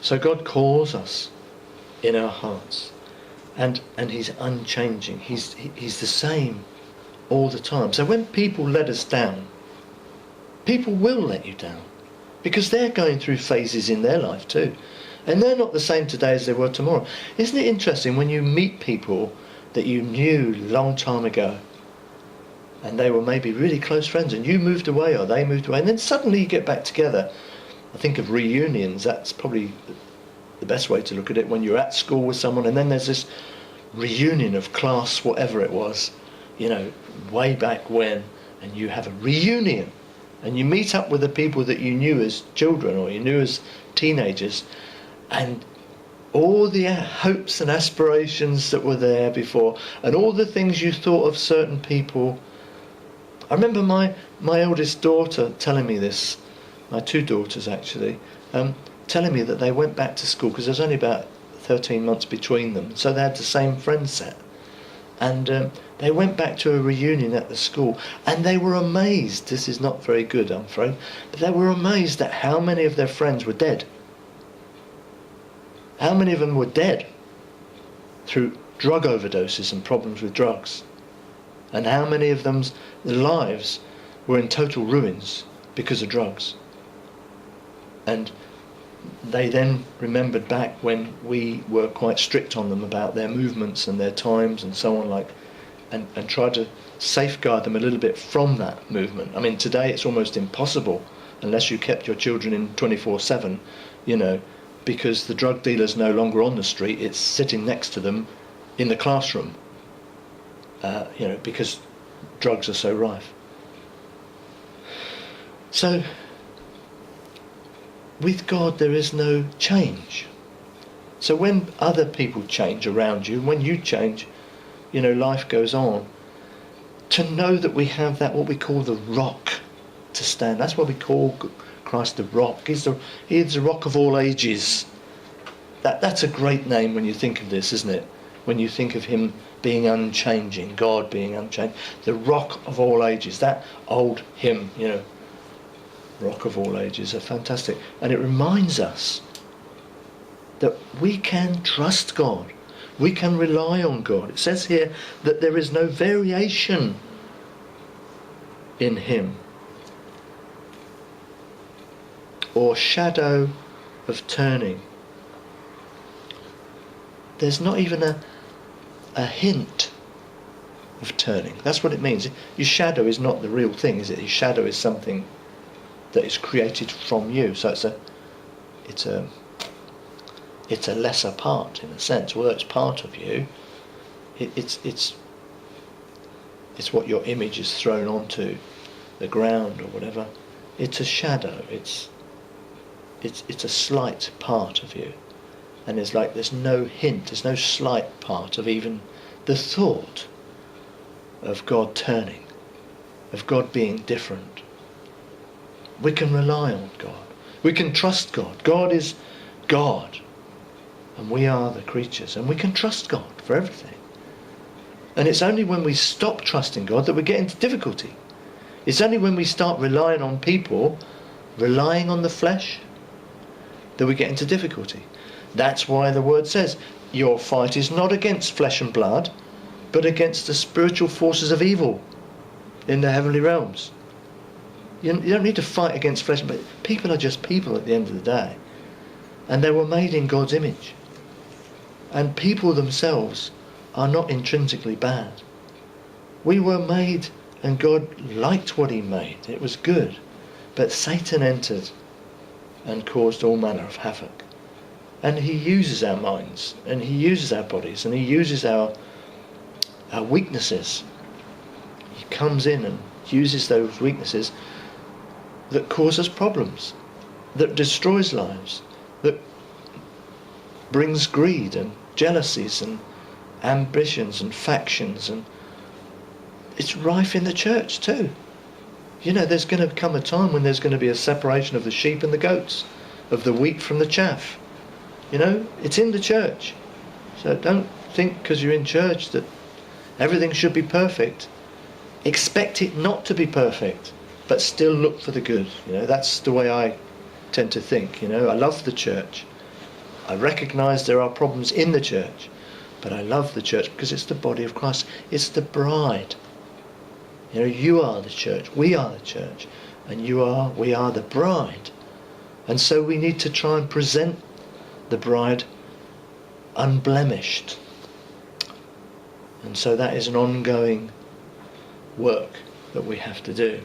So God calls us in our hearts, and he's unchanging. He's the same all the time. So when people let us down, people will let you down, because they're going through phases in their life too, and they're not the same today as they were tomorrow. Isn't it interesting when you meet people that you knew a long time ago, and they were maybe really close friends, and you moved away or they moved away, and then suddenly you get back together? I think of reunions. That's probably the best way to look at it, when you're at school with someone and then there's this reunion of class, whatever it was, way back when, and you have a reunion and you meet up with the people that you knew as children or you knew as teenagers, and all the hopes and aspirations that were there before, and all the things you thought of certain people. I remember my eldest daughter telling me this, my two daughters actually, telling me that they went back to school, because there's only about 13 months between them, so they had the same friend set, and they went back to a reunion at the school, and they were amazed. This is not very good, I'm afraid, but they were amazed at how many of their friends were dead. How many of them were dead through drug overdoses and problems with drugs, and how many of them's lives were in total ruins because of drugs. And they then remembered back when we were quite strict on them about their movements and their times and so on, and tried to safeguard them a little bit from that movement. I mean, today it's almost impossible unless you kept your children in 24/7, because the drug dealer's no longer on the street, it's sitting next to them in the classroom, because drugs are so rife. So, with God there is no change. So when other people change around you, when you change, life goes on. To know that we have that, what we call the rock, to stand. That's what we call Christ the rock. He's the rock of all ages. That's a great name when you think of this, isn't it? When you think of him being unchanging, God being unchanged. The rock of all ages. That old hymn, Rock of all ages, are fantastic. And it reminds us that we can trust God. We can rely on God. It says here that there is no variation in him, or shadow of turning. There's not even a hint of turning. That's what it means. Your shadow is not the real thing, is it? Your shadow is something that is created from you. So it's a lesser part in a sense. Although it's part of you, it's what your image is thrown onto the ground or whatever. It's a shadow. It's a slight part of you, and there's no hint, there's no slight part of even the thought of God turning, of God being different. We can rely on God. We can trust God. God is God, and we are the creatures, and we can trust God for everything. And it's only when we stop trusting God that we get into difficulty. It's only when we start relying on people, relying on the flesh, that we get into difficulty. That's why the word says, your fight is not against flesh and blood, but against the spiritual forces of evil in the heavenly realms. You don't need to fight against flesh and blood. People are just people at the end of the day. And they were made in God's image. And people themselves are not intrinsically bad. We were made, and God liked what he made. It was good. But Satan entered and caused all manner of havoc. And he uses our minds, and he uses our bodies, and he uses our weaknesses. He comes in and uses those weaknesses that cause us problems, that destroys lives, that brings greed and jealousies and ambitions and factions, and it's rife in the church too. There's going to come a time when there's going to be a separation of the sheep and the goats, of the wheat from the chaff. It's in the church. So don't think because you're in church that everything should be perfect. Expect it not to be perfect, but still look for the good. That's the way I tend to think. I love the church, I recognise there are problems in the church, but I love the church because it's the body of Christ. It's the bride. You know, you are the church, we are the church, and we are the bride. And so we need to try and present the bride unblemished. And so that is an ongoing work that we have to do.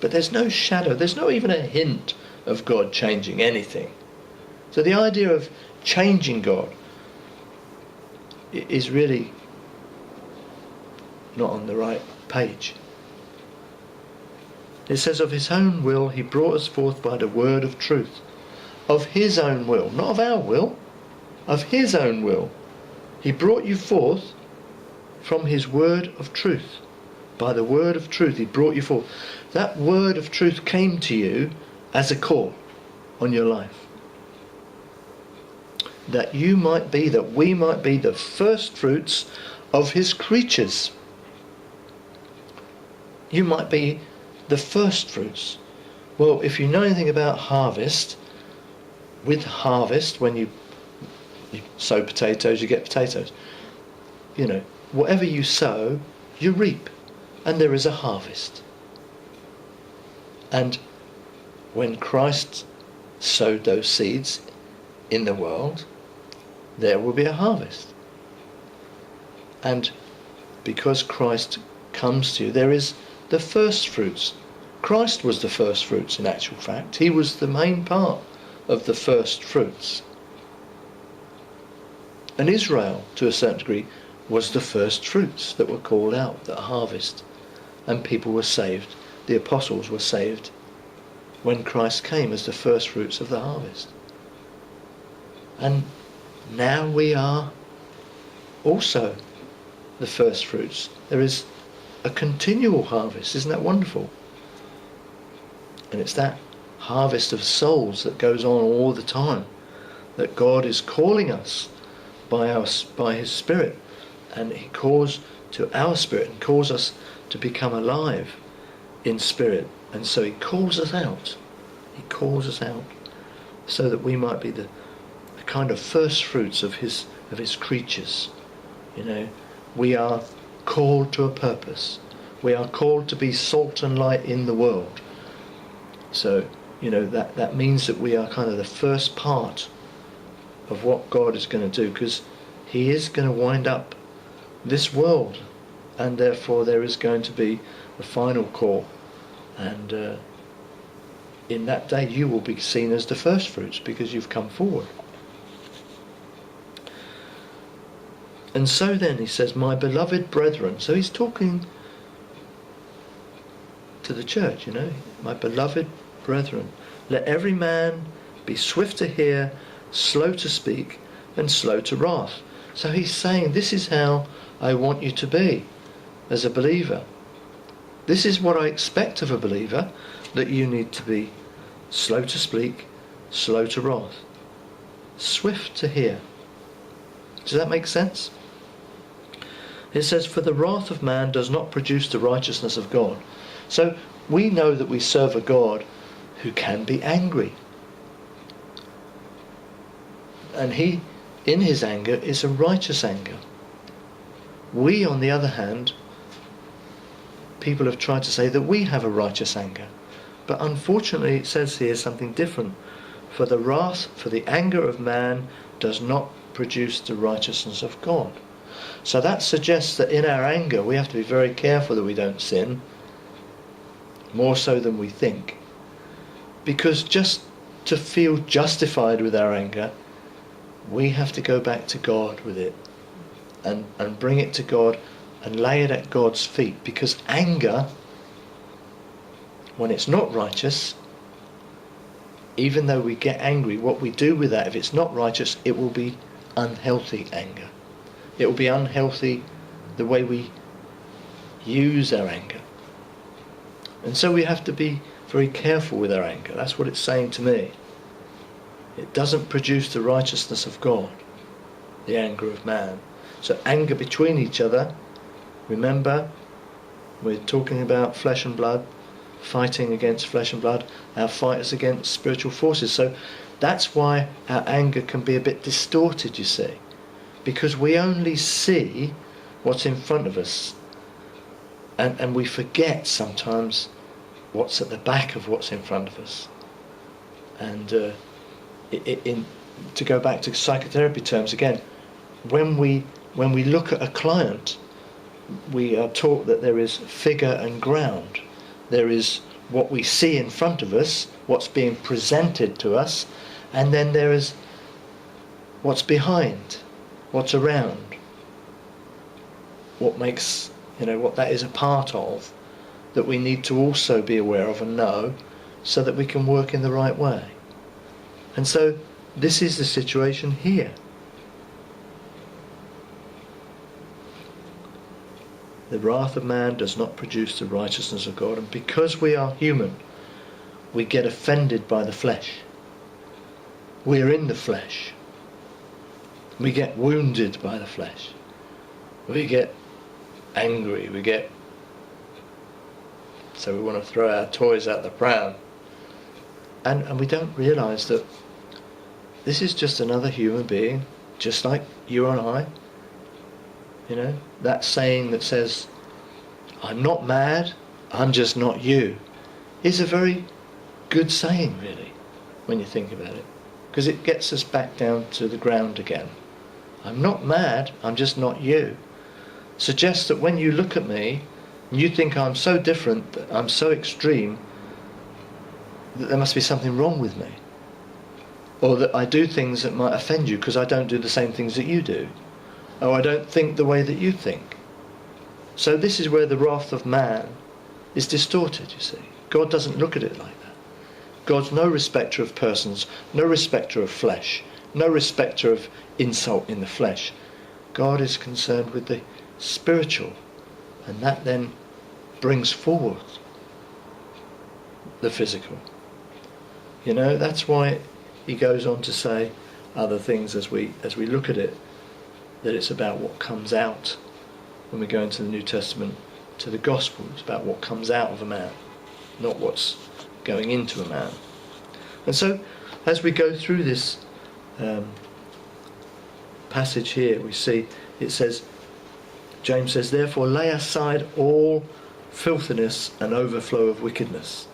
But there's no shadow, there's not even a hint of God changing anything. So the idea of changing God is really not on the right page. It says, of his own will he brought us forth by the word of truth. Of his own will, not of our will, of his own will. He brought you forth from his word of truth. By the word of truth he brought you forth. That word of truth came to you as a call on your life. That we might be the first fruits of his creatures. You might be the first fruits. Well, if you know anything about harvest, with harvest, when you sow potatoes, you get potatoes. You know, whatever you sow, you reap. And there is a harvest. And when Christ sowed those seeds in the world, there will be a harvest. And because Christ comes to you, there is the first fruits. Christ was the first fruits in actual fact. He was the main part of the first fruits. And Israel, to a certain degree, was the first fruits that were called out at harvest. And people were saved. The apostles were saved when Christ came as the first fruits of the harvest. And now we are also the first fruits. There is a continual harvest. Isn't that wonderful? And it's that harvest of souls that goes on all the time, that God is calling us by his Spirit, and he calls to our spirit and calls us to become alive in spirit. And so he calls us out. He calls us out so that we might be the kind of first fruits of his creatures. You know, we are called to a purpose. We are called to be salt and light in the world. So, you know, that means that we are kind of the first part of what God is going to do, because he is going to wind up this world, and therefore there is going to be a final call, and in that day you will be seen as the first fruits because you've come forward. And so then he says, my beloved brethren. So he's talking to the church, you know, my beloved brethren, let every man be swift to hear, slow to speak, and slow to wrath. So he's saying, this is how I want you to be as a believer. This is what I expect of a believer, that you need to be slow to speak, slow to wrath, swift to hear. Does that make sense? It says, for the wrath of man does not produce the righteousness of God. So we know that we serve a God who can be angry. And he, in his anger, is a righteous anger. We, on the other hand, people have tried to say that we have a righteous anger. But unfortunately it says here something different. For the wrath, for the anger of man does not produce the righteousness of God. So that suggests that in our anger we have to be very careful that we don't sin, more so than we think. Because just to feel justified with our anger, we have to go back to God with it and bring it to God and lay it at God's feet. Because anger, when it's not righteous, even though we get angry, what we do with that, if it's not righteous, it will be unhealthy anger. It will be unhealthy the way we use our anger. And so we have to be very careful with our anger. That's what it's saying to me. It doesn't produce the righteousness of God, the anger of man. So anger between each other, remember, we're talking about flesh and blood, fighting against flesh and blood. Our fight is against spiritual forces. So That's why our anger can be a bit distorted, you see, because we only see what's in front of us, and we forget sometimes what's at the back of what's in front of us. And to go back to psychotherapy terms again, when we look at a client, we are taught that there is figure and ground. There is what we see in front of us, what's being presented to us, and then there is what's behind, what's around, what makes, what that is a part of, that we need to also be aware of and know, so that we can work in the right way. And so this is the situation here. The wrath of man does not produce the righteousness of God. And because we are human, we get offended by the flesh. We are in the flesh. We get wounded by the flesh. We get angry. So we want to throw our toys out the pram. And we don't realise that this is just another human being, just like you and I. That saying that says, I'm not mad, I'm just not you, is a very good saying, really, when you think about it. Because it gets us back down to the ground again. I'm not mad, I'm just not you. Suggests that when you look at me, and you think I'm so different, that I'm so extreme, that there must be something wrong with me. Or that I do things that might offend you because I don't do the same things that you do. Or I don't think the way that you think. So this is where the wrath of man is distorted, you see. God doesn't look at it like that. God's no respecter of persons, no respecter of flesh, no respecter of insult in the flesh. God is concerned with the spiritual, and that then brings forward the physical. That's why he goes on to say other things as we look at it, that it's about what comes out when we go into the New Testament to the Gospel. It's about what comes out of a man, not what's going into a man. And so as we go through this passage here, we see it says, James says, therefore lay aside all filthiness and overflow of wickedness.